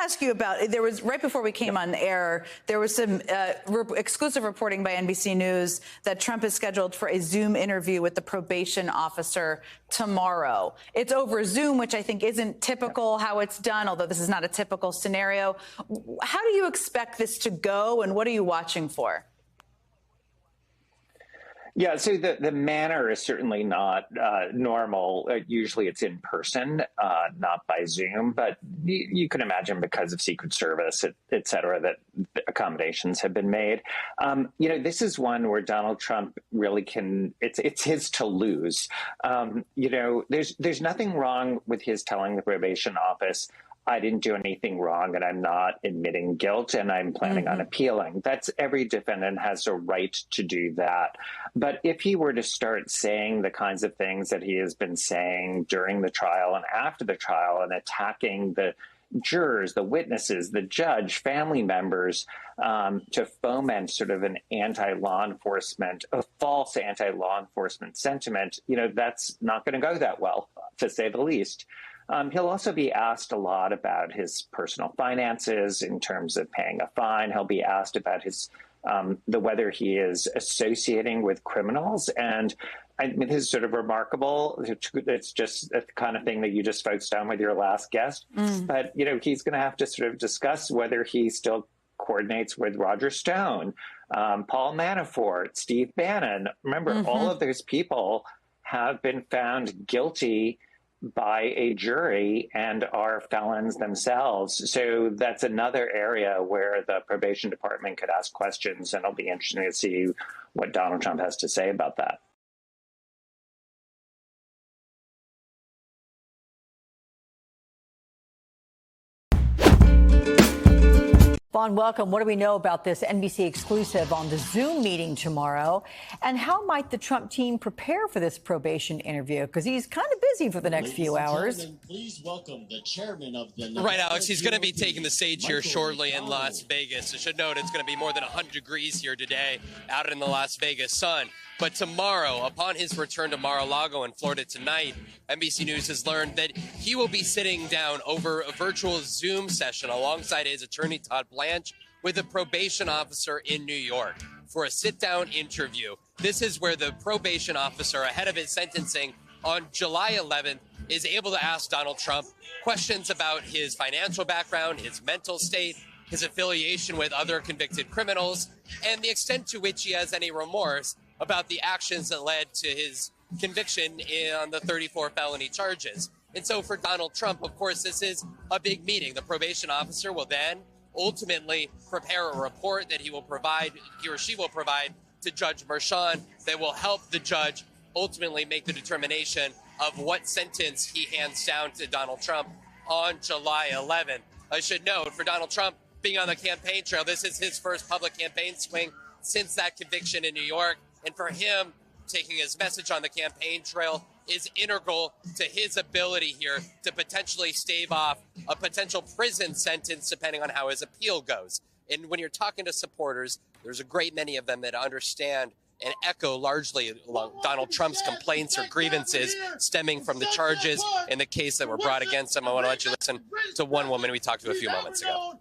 ask you about, there was, right before we came on air, there was some exclusive reporting by NBC News that Trump is scheduled for a Zoom interview with the probation officer tomorrow. It's over Zoom, which I think isn't typical how it's done, although this is not a typical scenario. How do you expect this to go, and what are you watching for? Yeah, so the manner is certainly not normal. Usually it's in person, not by Zoom, but you can imagine because of Secret Service, et cetera, that accommodations have been made. This is one where Donald Trump really it's his to lose. There's nothing wrong with his telling the probation office, I didn't do anything wrong and I'm not admitting guilt and I'm planning on appealing. Every defendant has a right to do that. But if he were to start saying the kinds of things that he has been saying during the trial and after the trial and attacking the jurors, the witnesses, the judge, family members, to foment sort of an anti-law enforcement, a false anti-law enforcement sentiment, that's not going to go that well, to say the least. He'll also be asked a lot about his personal finances in terms of paying a fine. He'll be asked about whether he is associating with criminals. And I mean, this is sort of remarkable. It's just the kind of thing that you just focused on with your last guest. But, he's going to have to sort of discuss whether he still coordinates with Roger Stone, Paul Manafort, SteveBannon. Remember, all of those people have been found guilty by a jury and are felons themselves. So that's another area where the probation department could ask questions, and it'll be interesting to see what Donald Trump has to say about that. Vaughn, welcome. What do we know about this NBC exclusive on the Zoom meeting tomorrow? And how might the Trump team prepare for this probation interview? Because he's kind of busy for the next few hours. Please welcome the chairman of the... Right, Alex. He's going to be taking the stage here shortly in Las Vegas. I should note it's going to be more than 100 degrees here today out in the Las Vegas sun. But tomorrow, upon his return to Mar-a-Lago in Florida tonight, NBC News has learned that he will be sitting down over a virtual Zoom session alongside his attorney, Todd Blanche, with a probation officer in New York for a sit-down interview. This is where the probation officer, ahead of his sentencing on July 11th, is able to ask Donald Trump questions about his financial background, his mental state, his affiliation with other convicted criminals, and the extent to which he has any remorse about the actions that led to his conviction on the 34 felony charges. And so for Donald Trump, of course, this is a big meeting. The probation officer will then ultimately prepare a report that he or she will provide to Judge Merchan that will help the judge ultimately make the determination of what sentence he hands down to Donald Trump on July 11th. I should note, for Donald Trump being on the campaign trail, this is his first public campaign swing since that conviction in New York. And for him, taking his message on the campaign trail is integral to his ability here to potentially stave off a potential prison sentence, depending on how his appeal goes. And when you're talking to supporters, there's a great many of them that understand and echo largely along Donald Trump's complaints or grievances stemming from the charges in the case that were brought against him. I want to let you listen to one woman we talked to a few moments ago.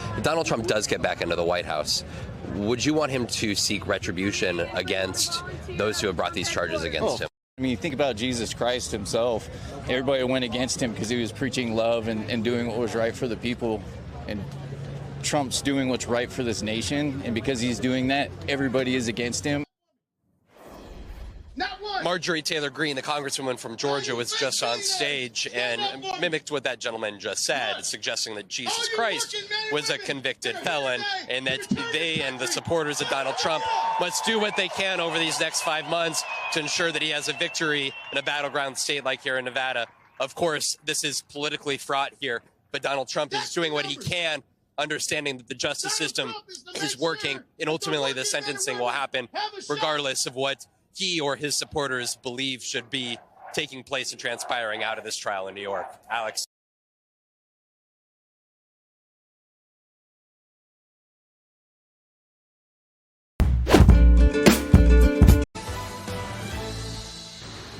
If Donald Trump does get back into the White House, would you want him to seek retribution against those who have brought these charges against him? I mean, you think about Jesus Christ himself. Everybody went against him because he was preaching love and doing what was right for the people. And Trump's doing what's right for this nation. And because he's doing that, everybody is against him. Marjorie Taylor Greene, the congresswoman from Georgia, was just on stage and mimicked what that gentleman just said, suggesting that Jesus Christ was a convicted felon and that they and the supporters of Donald Trump must do what they can over these next 5 months to ensure that he has a victory in a battleground state like here in Nevada. Of course, this is politically fraught here, but Donald Trump is doing what he can, understanding that the justice system is working, and ultimately the sentencing will happen regardless of what he or his supporters believe should be taking place and transpiring out of this trial in New York. Alex.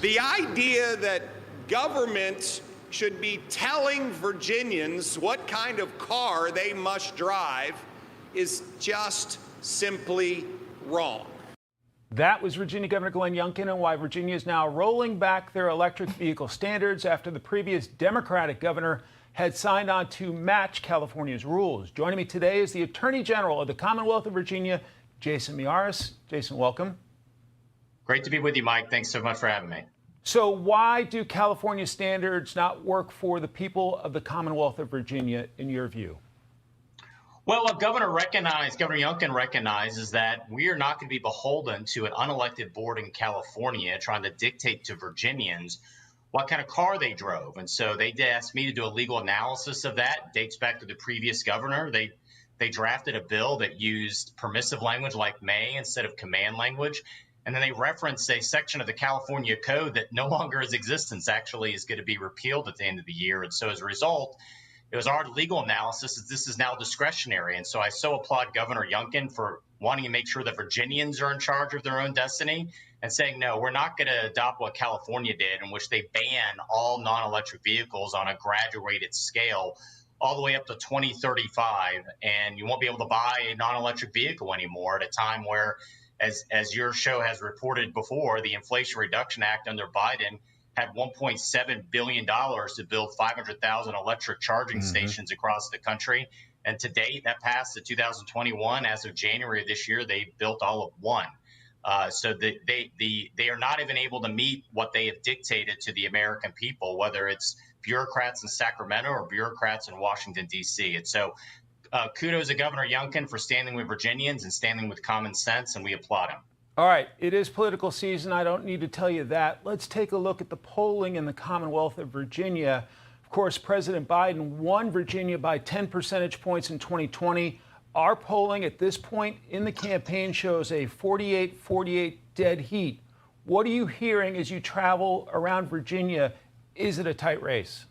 The idea that government should be telling Virginians what kind of car they must drive is just simply wrong. That was Virginia Governor Glenn Youngkin, and why Virginia is now rolling back their electric vehicle standards after the previous Democratic governor had signed on to match California's rules. Joining me today is the Attorney General of the Commonwealth of Virginia, Jason Miyares. Jason, welcome. Great to be with you, Mike. Thanks so much for having me. So why do California standards not work for the people of the Commonwealth of Virginia, in your view? Well, Governor Youngkin recognizes that we are not going to be beholden to an unelected board in California trying to dictate to Virginians what kind of car they drove. And so they asked me to do a legal analysis of that. It dates back to the previous governor. They drafted a bill that used permissive language like may instead of command language. And then they referenced a section of the California code that no longer is existence, actually is going to be repealed at the end of the year. And so as a result, it was our legal analysis that this is now discretionary. And so I so applaud Governor Youngkin for wanting to make sure that Virginians are in charge of their own destiny and saying, no, we're not going to adopt what California did, in which they ban all non-electric vehicles on a graduated scale all the way up to 2035. And you won't be able to buy a non-electric vehicle anymore at a time where, as your show has reported before, the Inflation Reduction Act under Biden had $1.7 billion to build 500,000 electric charging stations across the country. And to date, that passed in 2021. As of January of this year, they built all of one. So they are not even able to meet what they have dictated to the American people, whether it's bureaucrats in Sacramento or bureaucrats in Washington, D.C. And so kudos to Governor Youngkin for standing with Virginians and standing with common sense, and we applaud him. All right, it is political season. I don't need to tell you that. Let's take a look at the polling in the Commonwealth of Virginia. Of course, President Biden won Virginia by 10 percentage points in 2020. Our polling at this point in the campaign shows a 48-48 dead heat. What are you hearing as you travel around Virginia? Is it a tight race?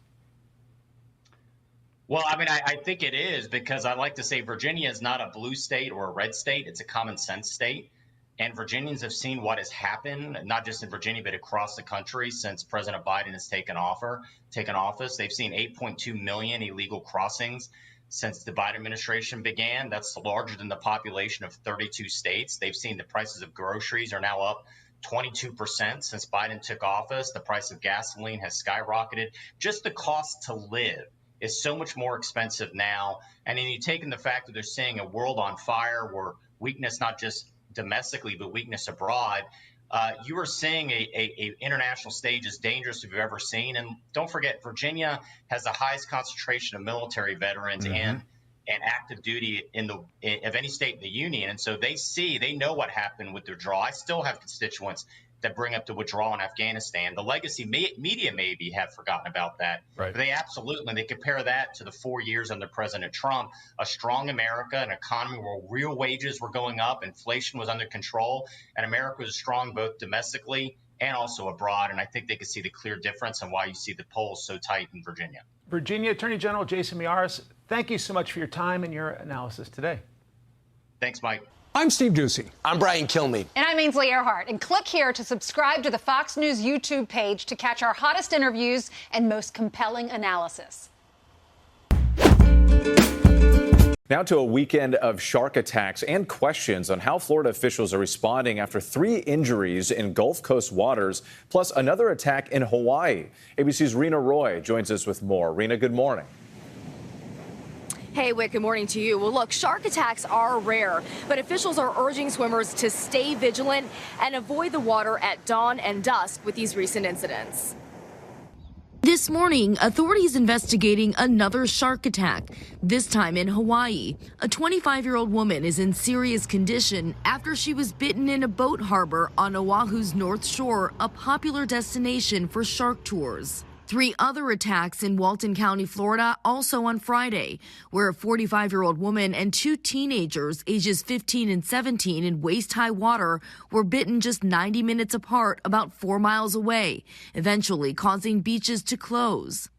Well, I mean, I think it is, because I like to say Virginia is not a blue state or a red state. It's a common sense state. And Virginians have seen what has happened, not just in Virginia, but across the country since President Biden has taken office. They've seen 8.2 million illegal crossings since the Biden administration began. That's larger than the population of 32 states. They've seen the prices of groceries are now up 22% since Biden took office. The price of gasoline has skyrocketed. Just the cost to live is so much more expensive now. And then you take in the fact that they're seeing a world on fire where weakness, not just domestically, but weakness abroad, you are seeing a international stage as dangerous as you've ever seen. And don't forget, Virginia has the highest concentration of military veterans and active duty of any state in the union. And so they know what happened with the withdrawal. I still have constituents that bring up the withdrawal in Afghanistan. The legacy media maybe have forgotten about that. Right. But they compare that to the 4 years under President Trump, a strong America, an economy where real wages were going up, inflation was under control, and America was strong both domestically and also abroad. And I think they can see the clear difference and why you see the polls so tight in Virginia. Virginia Attorney General Jason Miyares, thank you so much for your time and your analysis today. Thanks, Mike. I'm Steve Ducey. I'm Brian Kilmeade. And I'm Ainsley Earhart. And click here to subscribe to the Fox News YouTube page to catch our hottest interviews and most compelling analysis. Now to a weekend of shark attacks and questions on how Florida officials are responding after 3 injuries in Gulf Coast waters, plus another attack in Hawaii. ABC's Rena Roy joins us with more. Rena, good morning. Hey, Wick, good morning to you. Well, look, shark attacks are rare, but officials are urging swimmers to stay vigilant and avoid the water at dawn and dusk with these recent incidents. This morning, authorities investigating another shark attack, this time in Hawaii. A 25-year-old woman is in serious condition after she was bitten in a boat harbor on Oahu's North Shore, a popular destination for shark tours. 3 other attacks in Walton County, Florida, also on Friday, where a 45-year-old woman and 2 teenagers, ages 15 and 17, in waist-high water were bitten just 90 minutes apart about 4 miles away, eventually causing beaches to close.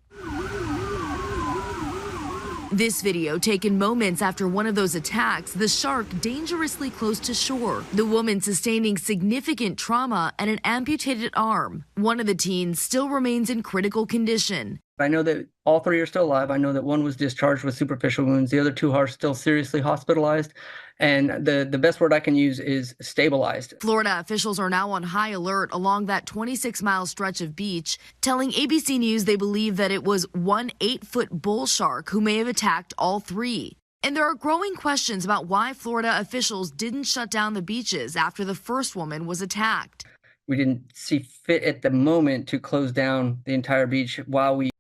This video taken moments after one of those attacks, the shark dangerously close to shore. The woman sustaining significant trauma and an amputated arm. One of the teens still remains in critical condition. I know that all three are still alive. I know that one was discharged with superficial wounds. The other two are still seriously hospitalized. And the best word I can use is stabilized. Florida officials are now on high alert along that 26-mile stretch of beach, telling ABC News they believe that it was one 8-foot bull shark who may have attacked all three. And there are growing questions about why Florida officials didn't shut down the beaches after the first woman was attacked. We didn't see fit at the moment to close down the entire beach while we